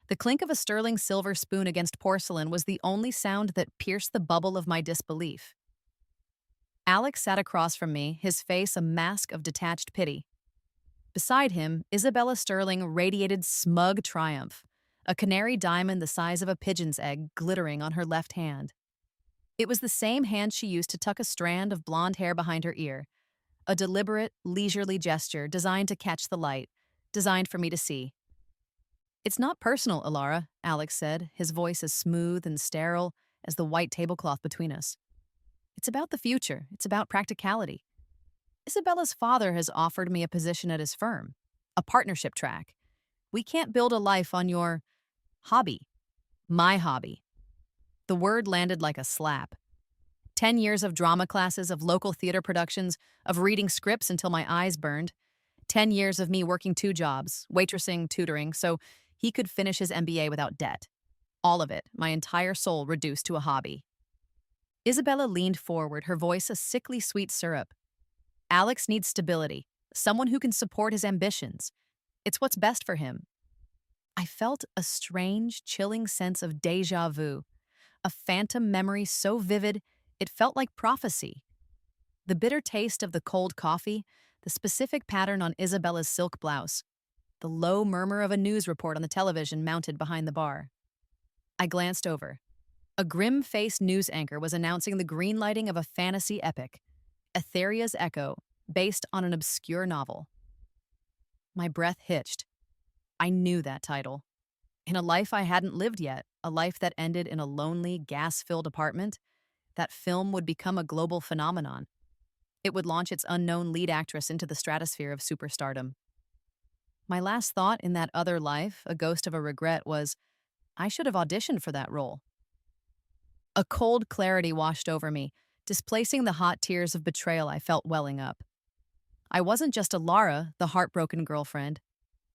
The clink of a sterling silver spoon against porcelain was the only sound that pierced the bubble of my disbelief. Alex sat across from me, his face a mask of detached pity. Beside him, Isabella Sterling radiated smug triumph, a canary diamond the size of a pigeon's egg glittering on her left hand. It was the same hand she used to tuck a strand of blonde hair behind her ear, a deliberate, leisurely gesture designed to catch the light, designed for me to see. "It's not personal, Alara," Alex said, his voice as smooth and sterile as the white tablecloth between us. "It's about the future. It's about practicality. Isabella's father has offered me a position at his firm, a partnership track. We can't build a life on your hobby, my hobby." The word landed like a slap. 10 years of drama classes, of local theater productions, of reading scripts until my eyes burned. 10 years of me working two jobs, waitressing, tutoring, so he could finish his MBA without debt. All of it, my entire soul reduced to a hobby. Isabella leaned forward, her voice a sickly sweet syrup. "Alex needs stability, someone who can support his ambitions. It's what's best for him." I felt a strange, chilling sense of déjà vu, a phantom memory so vivid it felt like prophecy. The bitter taste of the cold coffee, the specific pattern on Isabella's silk blouse, the low murmur of a news report on the television mounted behind the bar. I glanced over. A grim-faced news anchor was announcing the greenlighting of a fantasy epic, Etheria's Echo, based on an obscure novel. My breath hitched. I knew that title. In a life I hadn't lived yet, a life that ended in a lonely, gas-filled apartment, that film would become a global phenomenon. It would launch its unknown lead actress into the stratosphere of superstardom. My last thought in that other life, a ghost of a regret, was, I should have auditioned for that role. A cold clarity washed over me, displacing the hot tears of betrayal I felt welling up. I wasn't just Alara, the heartbroken girlfriend.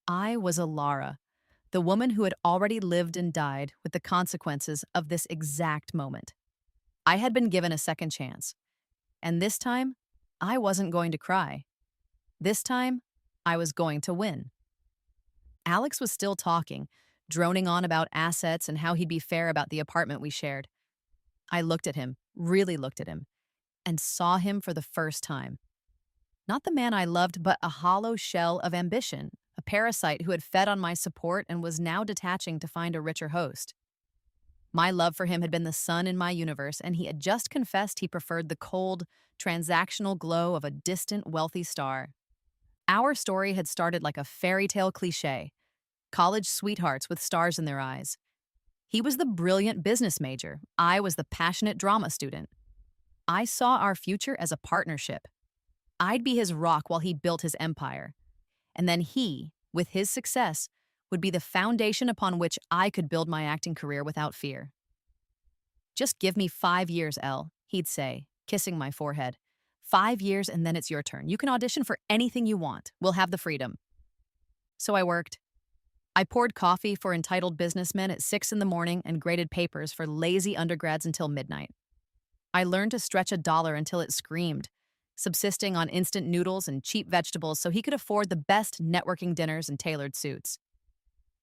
I was Alara, the woman who had already lived and died with the consequences of this exact moment. I had been given a second chance, and this time, I wasn't going to cry. This time, I was going to win. Alex was still talking, droning on about assets and how he'd be fair about the apartment we shared. I looked at him, really looked at him, and saw him for the first time. Not the man I loved, but a hollow shell of ambition, a parasite who had fed on my support and was now detaching to find a richer host. My love for him had been the sun in my universe, and he had just confessed he preferred the cold, transactional glow of a distant, wealthy star. Our story had started like a fairy tale cliché, college sweethearts with stars in their eyes. He was the brilliant business major. I was the passionate drama student. I saw our future as a partnership. I'd be his rock while he built his empire. And then he, with his success, would be the foundation upon which I could build my acting career without fear. "Just give me 5 years, Elle," he'd say, kissing my forehead. 5 years and then it's your turn. You can audition for anything you want. We'll have the freedom. So I worked. I poured coffee for entitled businessmen at 6 in the morning and graded papers for lazy undergrads until midnight. I learned to stretch $1 until it screamed, subsisting on instant noodles and cheap vegetables so he could afford the best networking dinners and tailored suits.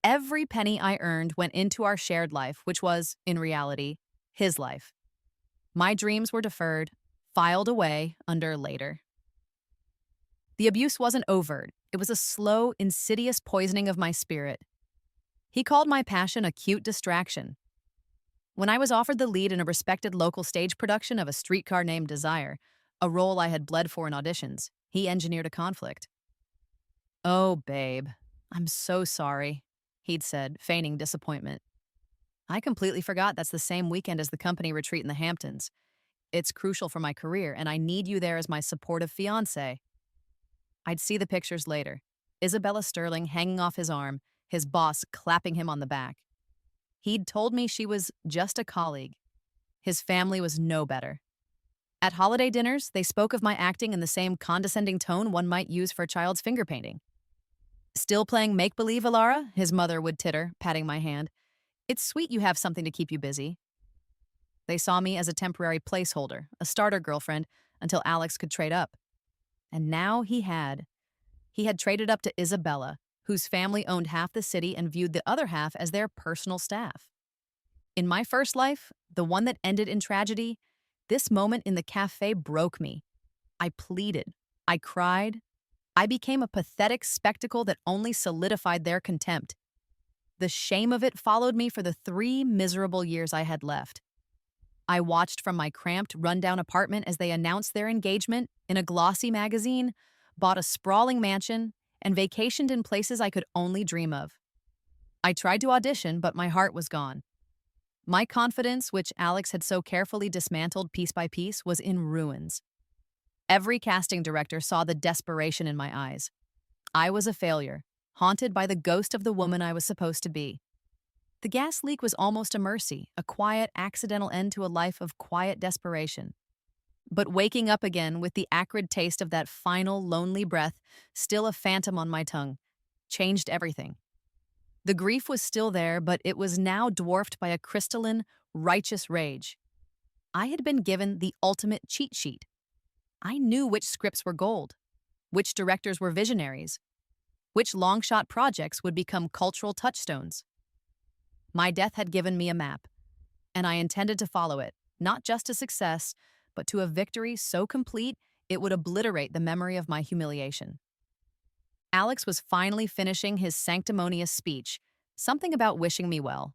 Every penny I earned went into our shared life, which was, in reality, his life. My dreams were deferred, filed away under later. The abuse wasn't overt. It was a slow, insidious poisoning of my spirit. He called my passion a cute distraction. When I was offered the lead in a respected local stage production of A Streetcar Named Desire, a role I had bled for in auditions, he engineered a conflict. "Oh, babe, I'm so sorry," he'd said, feigning disappointment. "I completely forgot that's the same weekend as the company retreat in the Hamptons. It's crucial for my career, and I need you there as my supportive fiancé." I'd see the pictures later. Isabella Sterling hanging off his arm, his boss clapping him on the back. He'd told me she was just a colleague. His family was no better. At holiday dinners, they spoke of my acting in the same condescending tone one might use for a child's finger painting. "Still playing make-believe, Alara?" his mother would titter, patting my hand. "It's sweet you have something to keep you busy." They saw me as a temporary placeholder, a starter girlfriend, until Alex could trade up. And now he had. He had traded up to Isabella, whose family owned half the city and viewed the other half as their personal staff. In my first life, the one that ended in tragedy, this moment in the cafe broke me. I pleaded. I cried. I became a pathetic spectacle that only solidified their contempt. The shame of it followed me for the 3 miserable years I had left. I watched from my cramped, rundown apartment as they announced their engagement in a glossy magazine, bought a sprawling mansion, and vacationed in places I could only dream of. I tried to audition, but my heart was gone. My confidence, which Alex had so carefully dismantled piece by piece, was in ruins. Every casting director saw the desperation in my eyes. I was a failure, haunted by the ghost of the woman I was supposed to be. The gas leak was almost a mercy, a quiet, accidental end to a life of quiet desperation. But waking up again with the acrid taste of that final, lonely breath, still a phantom on my tongue, changed everything. The grief was still there, but it was now dwarfed by a crystalline, righteous rage. I had been given the ultimate cheat sheet. I knew which scripts were gold, which directors were visionaries, which long-shot projects would become cultural touchstones. My death had given me a map, and I intended to follow it, not just to success, but to a victory so complete it would obliterate the memory of my humiliation. Alex was finally finishing his sanctimonious speech, something about wishing me well.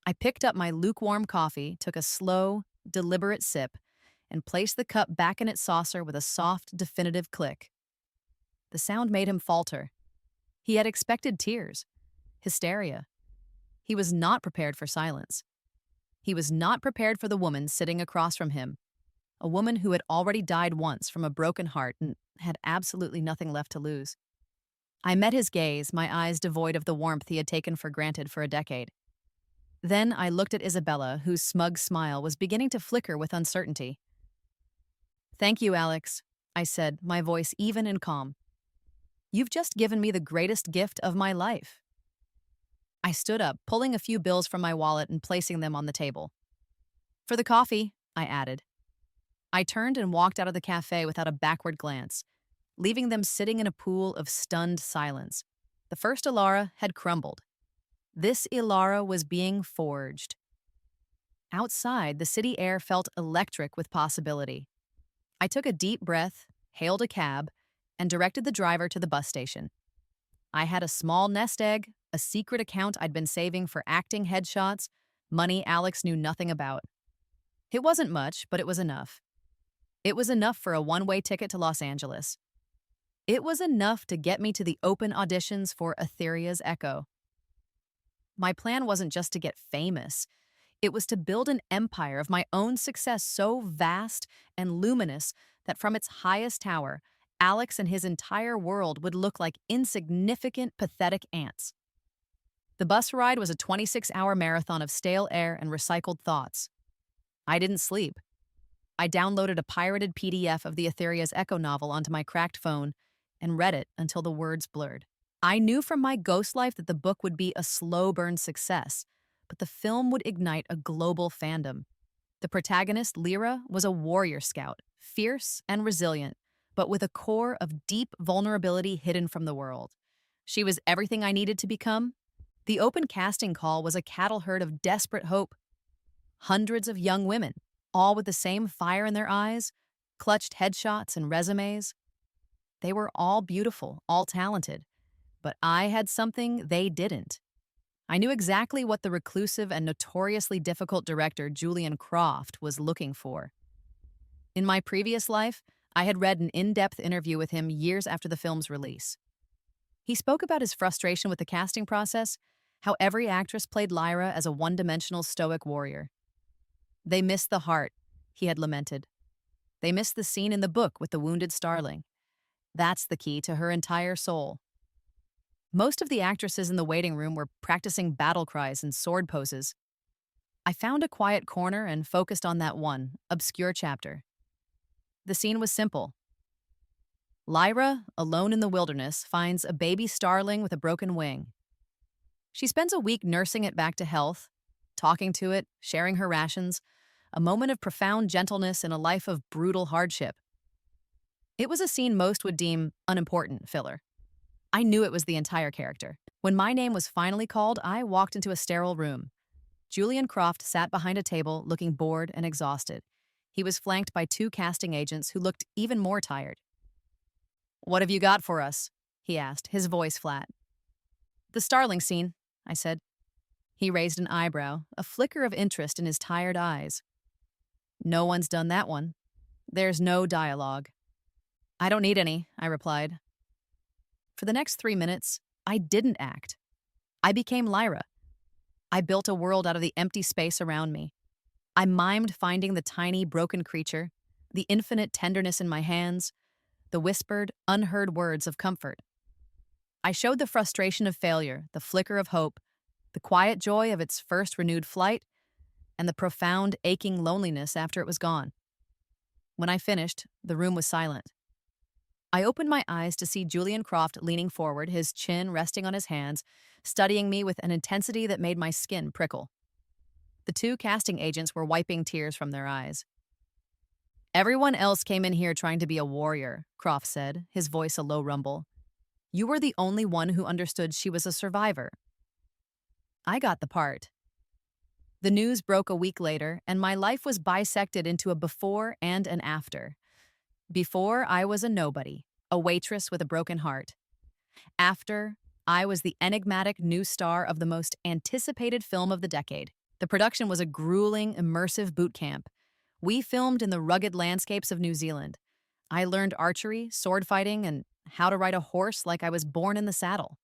I picked up my lukewarm coffee, took a slow, deliberate sip, and placed the cup back in its saucer with a soft, definitive click. The sound made him falter. He had expected tears, hysteria. He was not prepared for silence. He was not prepared for the woman sitting across from him, a woman who had already died once from a broken heart and had absolutely nothing left to lose. I met his gaze, my eyes devoid of the warmth he had taken for granted for a decade. Then I looked at Isabella, whose smug smile was beginning to flicker with uncertainty. "Thank you, Alex," I said, my voice even and calm. "You've just given me the greatest gift of my life." I stood up, pulling a few bills from my wallet and placing them on the table. "For the coffee," I added. I turned and walked out of the cafe without a backward glance, leaving them sitting in a pool of stunned silence. The first Ilara had crumbled. This Ilara was being forged. Outside, the city air felt electric with possibility. I took a deep breath, hailed a cab, and directed the driver to the bus station. I had a small nest egg, a secret account I'd been saving for acting headshots, money Alex knew nothing about. It wasn't much, but it was enough. It was enough for a one-way ticket to Los Angeles. It was enough to get me to the open auditions for Etheria's Echo. My plan wasn't just to get famous. It was to build an empire of my own success so vast and luminous that from its highest tower, Alex and his entire world would look like insignificant, pathetic ants. The bus ride was a 26-hour marathon of stale air and recycled thoughts. I didn't sleep. I downloaded a pirated PDF of the Etheria's Echo novel onto my cracked phone and read it until the words blurred. I knew from my ghost life that the book would be a slow-burn success, but the film would ignite a global fandom. The protagonist, Lyra, was a warrior scout, fierce and resilient, but with a core of deep vulnerability hidden from the world. She was everything I needed to become. The open casting call was a cattle herd of desperate hope. Hundreds of young women, all with the same fire in their eyes, clutched headshots and resumes. They were all beautiful, all talented, but I had something they didn't. I knew exactly what the reclusive and notoriously difficult director Julian Croft was looking for. In my previous life, I had read an in-depth interview with him years after the film's release. He spoke about his frustration with the casting process, how every actress played Lyra as a one-dimensional stoic warrior. "They missed the heart," he had lamented. "They missed the scene in the book with the wounded starling. That's the key to her entire soul." Most of the actresses in the waiting room were practicing battle cries and sword poses. I found a quiet corner and focused on that one, obscure chapter. The scene was simple. Lyra, alone in the wilderness, finds a baby starling with a broken wing. She spends a week nursing it back to health, talking to it, sharing her rations, a moment of profound gentleness in a life of brutal hardship. It was a scene most would deem unimportant filler. I knew it was the entire character. When my name was finally called, I walked into a sterile room. Julian Croft sat behind a table, looking bored and exhausted. He was flanked by two casting agents who looked even more tired. "What have you got for us?" he asked, his voice flat. "The Starling scene," I said. He raised an eyebrow, a flicker of interest in his tired eyes. "No one's done that one. There's no dialogue." "I don't need any," I replied. For the next 3 minutes, I didn't act. I became Lyra. I built a world out of the empty space around me. I mimed finding the tiny, broken creature, the infinite tenderness in my hands, the whispered, unheard words of comfort. I showed the frustration of failure, the flicker of hope, the quiet joy of its first renewed flight, and the profound, aching loneliness after it was gone. When I finished, the room was silent. I opened my eyes to see Julian Croft leaning forward, his chin resting on his hands, studying me with an intensity that made my skin prickle. The two casting agents were wiping tears from their eyes. "Everyone else came in here trying to be a warrior," Croft said, his voice a low rumble. "You were the only one who understood she was a survivor." I got the part. The news broke a week later, and my life was bisected into a before and an after. Before, I was a nobody, a waitress with a broken heart. After, I was the enigmatic new star of the most anticipated film of the decade. The production was a grueling, immersive boot camp. We filmed in the rugged landscapes of New Zealand. I learned archery, sword fighting, and how to ride a horse like I was born in the saddle.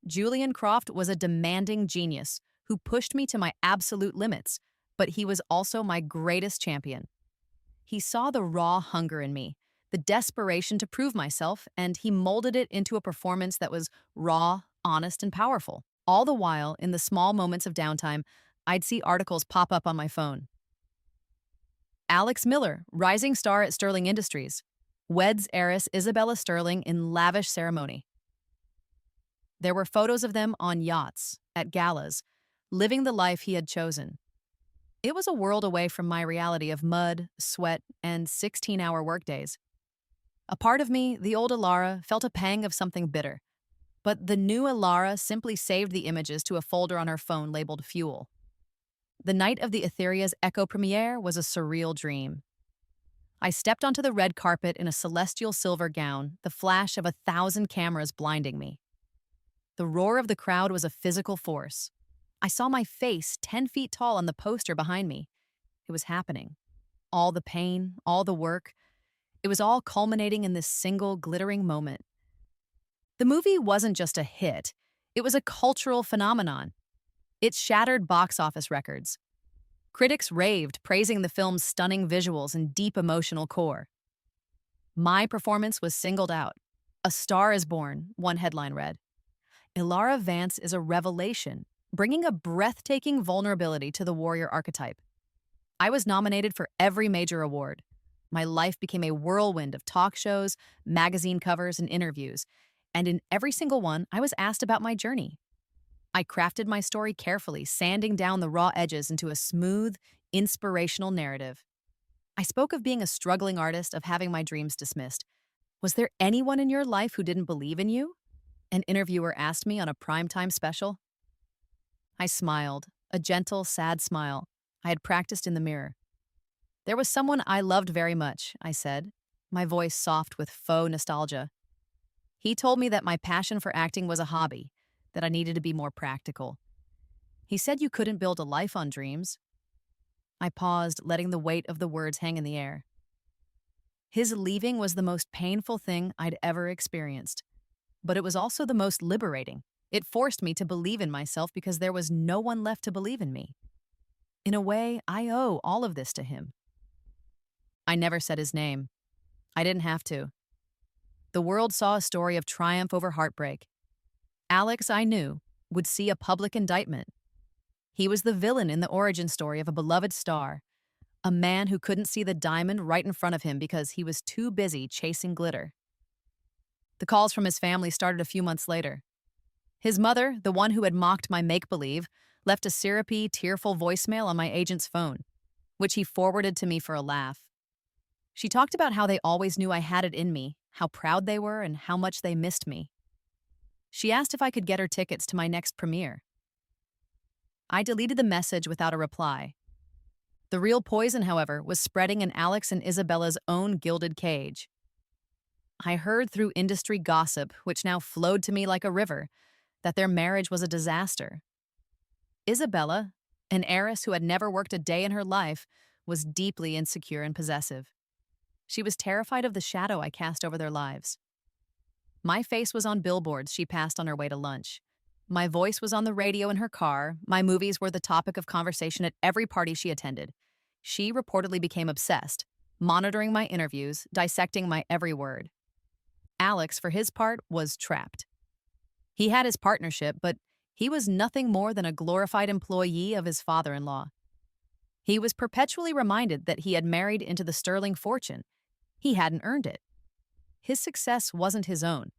Julian Croft was a demanding genius who pushed me to my absolute limits, but he was also my greatest champion. He saw the raw hunger in me, the desperation to prove myself, and he molded it into a performance that was raw, honest, and powerful. All the while, in the small moments of downtime, I'd see articles pop up on my phone. Alex Miller, rising star at Sterling Industries, weds heiress Isabella Sterling in lavish ceremony. There were photos of them on yachts, at galas, living the life he had chosen. It was a world away from my reality of mud, sweat, and 16-hour workdays. A part of me, the old Alara, felt a pang of something bitter. But the new Alara simply saved the images to a folder on her phone labeled Fuel. The night of the Etheria's Echo premiere was a surreal dream. I stepped onto the red carpet in a celestial silver gown, the flash of 1,000 cameras blinding me. The roar of the crowd was a physical force. I saw my face 10 feet tall on the poster behind me. It was happening. All the pain, all the work. It was all culminating in this single glittering moment. The movie wasn't just a hit. It was a cultural phenomenon. It shattered box office records. Critics raved, praising the film's stunning visuals and deep emotional core. My performance was singled out. "A Star is Born," one headline read. Ilara Vance is a revelation, bringing a breathtaking vulnerability to the warrior archetype. I was nominated for every major award. My life became a whirlwind of talk shows, magazine covers, and interviews, and in every single one, I was asked about my journey. I crafted my story carefully, sanding down the raw edges into a smooth, inspirational narrative. I spoke of being a struggling artist, of having my dreams dismissed. "Was there anyone in your life who didn't believe in you?" an interviewer asked me on a primetime special. I smiled, a gentle, sad smile I had practiced in the mirror. "There was someone I loved very much," I said, my voice soft with faux nostalgia. "He told me that my passion for acting was a hobby, that I needed to be more practical. He said you couldn't build a life on dreams." I paused, letting the weight of the words hang in the air. His leaving was the most painful thing I'd ever experienced, but it was also the most liberating. It forced me to believe in myself because there was no one left to believe in me. In a way, I owe all of this to him. I never said his name. I didn't have to. The world saw a story of triumph over heartbreak. Alex, I knew, would see a public indictment. He was the villain in the origin story of a beloved star, a man who couldn't see the diamond right in front of him because he was too busy chasing glitter. The calls from his family started a few months later. His mother, the one who had mocked my make-believe, left a syrupy, tearful voicemail on my agent's phone, which he forwarded to me for a laugh. She talked about how they always knew I had it in me, how proud they were, and how much they missed me. She asked if I could get her tickets to my next premiere. I deleted the message without a reply. The real poison, however, was spreading in Alex and Isabella's own gilded cage. I heard through industry gossip, which now flowed to me like a river, that their marriage was a disaster. Isabella, an heiress who had never worked a day in her life, was deeply insecure and possessive. She was terrified of the shadow I cast over their lives. My face was on billboards she passed on her way to lunch. My voice was on the radio in her car. My movies were the topic of conversation at every party she attended. She reportedly became obsessed, monitoring my interviews, dissecting my every word. Alex, for his part, was trapped. He had his partnership, but he was nothing more than a glorified employee of his father-in-law. He was perpetually reminded that he had married into the sterling fortune. He hadn't earned it. His success wasn't his own.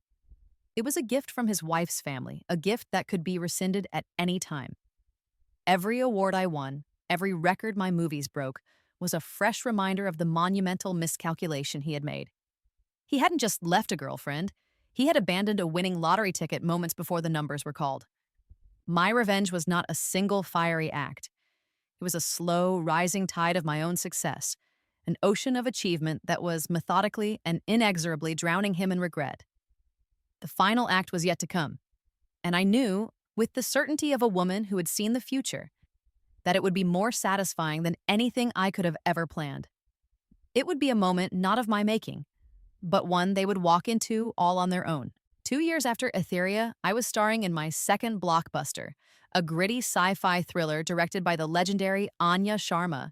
It was a gift from his wife's family, a gift that could be rescinded at any time. Every award I won, every record my movies broke, was a fresh reminder of the monumental miscalculation he had made. He hadn't just left a girlfriend. He had abandoned a winning lottery ticket moments before the numbers were called. My revenge was not a single fiery act. It was a slow, rising tide of my own success, an ocean of achievement that was methodically and inexorably drowning him in regret. The final act was yet to come, and I knew, with the certainty of a woman who had seen the future, that it would be more satisfying than anything I could have ever planned. It would be a moment not of my making, but one they would walk into all on their own. 2 years after Etheria, I was starring in my second blockbuster, a gritty sci-fi thriller directed by the legendary Anya Sharma.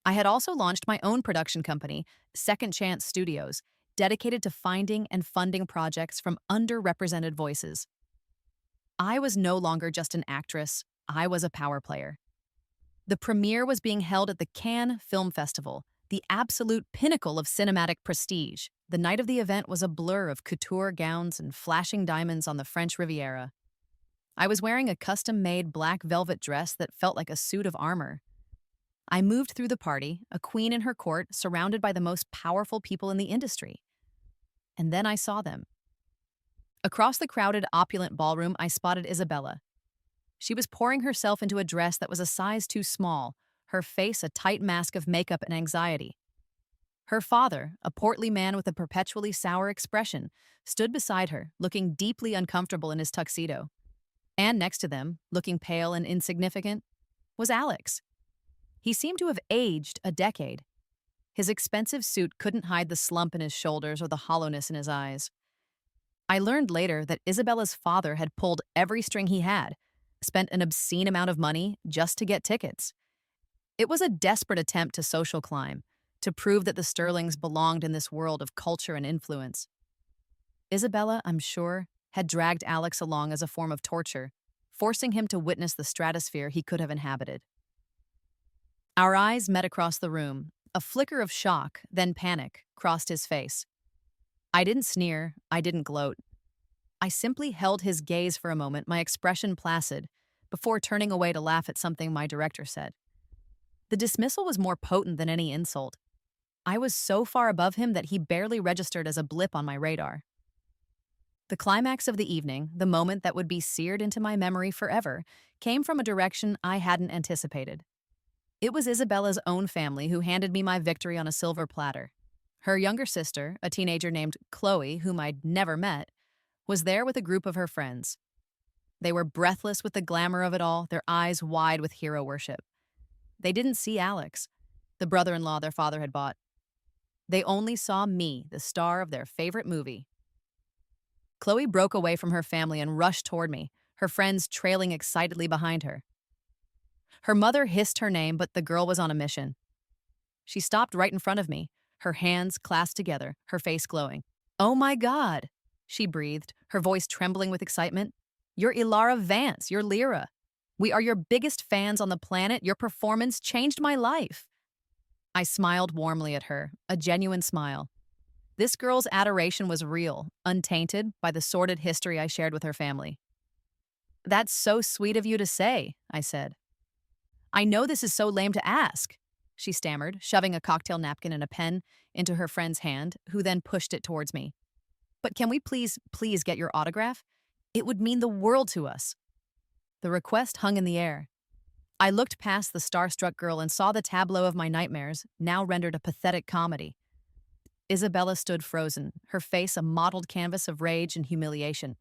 I had also launched my own production company, Second Chance Studios, dedicated to finding and funding projects from underrepresented voices. I was no longer just an actress, I was a power player. The premiere was being held at the Cannes Film Festival, the absolute pinnacle of cinematic prestige. The night of the event was a blur of couture gowns and flashing diamonds on the French Riviera. I was wearing a custom-made black velvet dress that felt like a suit of armor. I moved through the party, a queen in her court, surrounded by the most powerful people in the industry. And then I saw them. Across the crowded, opulent ballroom, I spotted Isabella. She was pouring herself into a dress that was a size too small, her face a tight mask of makeup and anxiety. Her father, a portly man with a perpetually sour expression, stood beside her, looking deeply uncomfortable in his tuxedo. And next to them, looking pale and insignificant, was Alex. He seemed to have aged a decade. His expensive suit couldn't hide the slump in his shoulders or the hollowness in his eyes. I learned later that Isabella's father had pulled every string he had, spent an obscene amount of money just to get tickets. It was a desperate attempt to social climb, to prove that the Sterlings belonged in this world of culture and influence. Isabella, I'm sure, had dragged Alex along as a form of torture, forcing him to witness the stratosphere he could have inhabited. Our eyes met across the room. A flicker of shock, then panic, crossed his face. I didn't sneer, I didn't gloat. I simply held his gaze for a moment, my expression placid, before turning away to laugh at something my director said. The dismissal was more potent than any insult. I was so far above him that he barely registered as a blip on my radar. The climax of the evening, the moment that would be seared into my memory forever, came from a direction I hadn't anticipated. It was Isabella's own family who handed me my victory on a silver platter. Her younger sister, a teenager named Chloe, whom I'd never met, was there with a group of her friends. They were breathless with the glamour of it all, their eyes wide with hero worship. They didn't see Alex, the brother-in-law their father had bought. They only saw me, the star of their favorite movie. Chloe broke away from her family and rushed toward me, her friends trailing excitedly behind her. Her mother hissed her name, but the girl was on a mission. She stopped right in front of me, her hands clasped together, her face glowing. "Oh my God," she breathed, her voice trembling with excitement. "You're Ilara Vance, you're Lyra. We are your biggest fans on the planet. Your performance changed my life." I smiled warmly at her, a genuine smile. This girl's adoration was real, untainted by the sordid history I shared with her family. "That's so sweet of you to say," I said. "I know this is so lame to ask," she stammered, shoving a cocktail napkin and a pen into her friend's hand, who then pushed it towards me. "But can we please get your autograph? It would mean the world to us. The request hung in the air. I looked past the starstruck girl and saw the tableau of my nightmares, now rendered a pathetic comedy. Isabella stood frozen, her face a mottled canvas of rage and humiliation.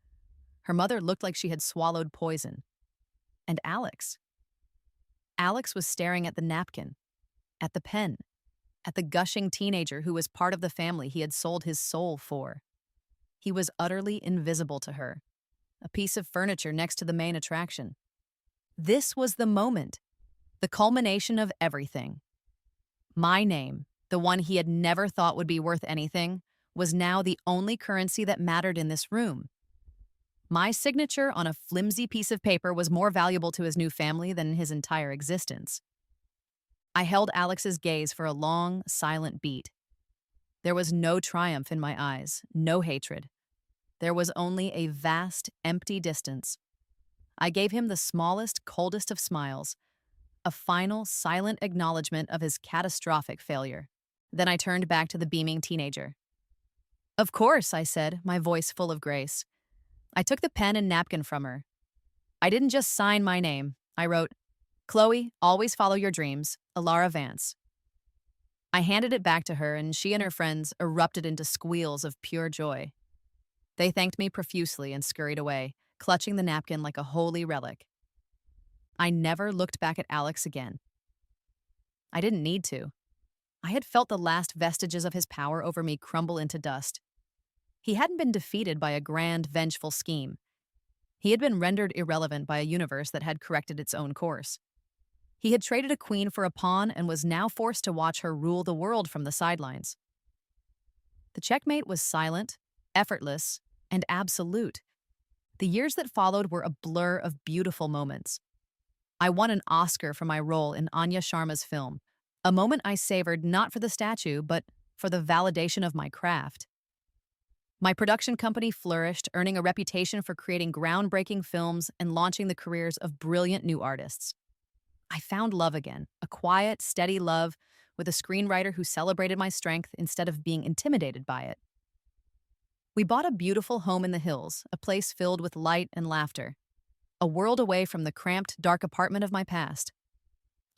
Her mother looked like she had swallowed poison. And Alex? Alex was staring at the napkin, at the pen, at the gushing teenager who was part of the family he had sold his soul for. He was utterly invisible to her, a piece of furniture next to the main attraction. This was the moment, the culmination of everything. My name, the one he had never thought would be worth anything, was now the only currency that mattered in this room. My signature on a flimsy piece of paper was more valuable to his new family than his entire existence. I held Alex's gaze for a long, silent beat. There was no triumph in my eyes, no hatred. There was only a vast, empty distance. I gave him the smallest, coldest of smiles, a final, silent acknowledgement of his catastrophic failure. Then I turned back to the beaming teenager. "Of course," I said, my voice full of grace. I took the pen and napkin from her. I didn't just sign my name. I wrote, "Chloe, always follow your dreams, Alara Vance." I handed it back to her, and she and her friends erupted into squeals of pure joy. They thanked me profusely and scurried away, clutching the napkin like a holy relic. I never looked back at Alex again. I didn't need to. I had felt the last vestiges of his power over me crumble into dust. He hadn't been defeated by a grand, vengeful scheme. He had been rendered irrelevant by a universe that had corrected its own course. He had traded a queen for a pawn and was now forced to watch her rule the world from the sidelines. The checkmate was silent, effortless, and absolute. The years that followed were a blur of beautiful moments. I won an Oscar for my role in Anya Sharma's film, a moment I savored not for the statue, but for the validation of my craft. My production company flourished, earning a reputation for creating groundbreaking films and launching the careers of brilliant new artists. I found love again, a quiet, steady love with a screenwriter who celebrated my strength instead of being intimidated by it. We bought a beautiful home in the hills, a place filled with light and laughter, a world away from the cramped, dark apartment of my past.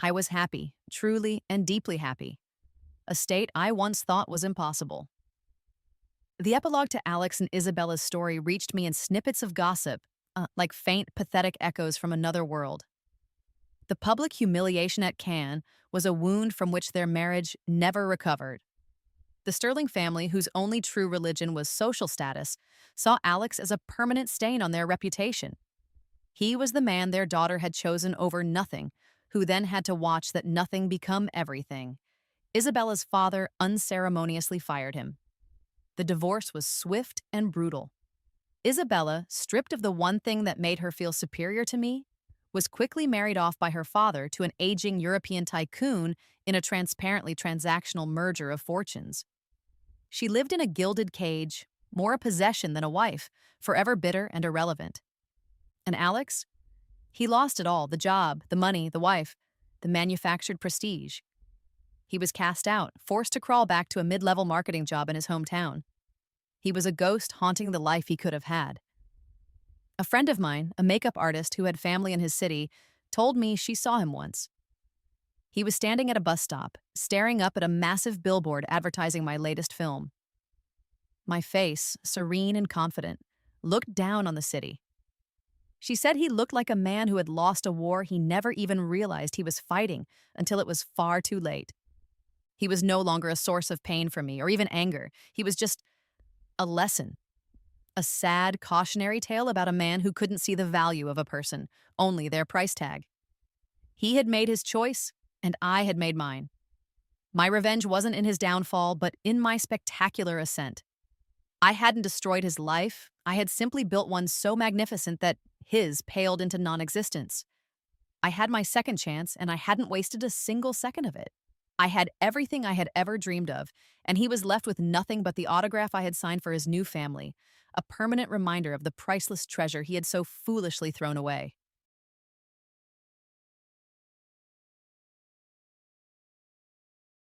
I was happy, truly and deeply happy, a state I once thought was impossible. The epilogue to Alex and Isabella's story reached me in snippets of gossip, like faint, pathetic echoes from another world. The public humiliation at Cannes was a wound from which their marriage never recovered. The Sterling family, whose only true religion was social status, saw Alex as a permanent stain on their reputation. He was the man their daughter had chosen over nothing, who then had to watch that nothing become everything. Isabella's father unceremoniously fired him. The divorce was swift and brutal. Isabella, stripped of the one thing that made her feel superior to me, was quickly married off by her father to an aging European tycoon in a transparently transactional merger of fortunes. She lived in a gilded cage, more a possession than a wife, forever bitter and irrelevant. And Alex? He lost it all, the job, the money, the wife, the manufactured prestige. He was cast out, forced to crawl back to a mid-level marketing job in his hometown. He was a ghost haunting the life he could have had. A friend of mine, a makeup artist who had family in his city, told me she saw him once. He was standing at a bus stop, staring up at a massive billboard advertising my latest film. My face, serene and confident, looked down on the city. She said he looked like a man who had lost a war he never even realized he was fighting until it was far too late. He was no longer a source of pain for me or even anger. He was just a lesson. A sad, cautionary tale about a man who couldn't see the value of a person, only their price tag. He had made his choice, and I had made mine. My revenge wasn't in his downfall, but in my spectacular ascent. I hadn't destroyed his life. I had simply built one so magnificent that his paled into non-existence. I had my second chance, and I hadn't wasted a single second of it. I had everything I had ever dreamed of, and he was left with nothing but the autograph I had signed for his new family, a permanent reminder of the priceless treasure he had so foolishly thrown away.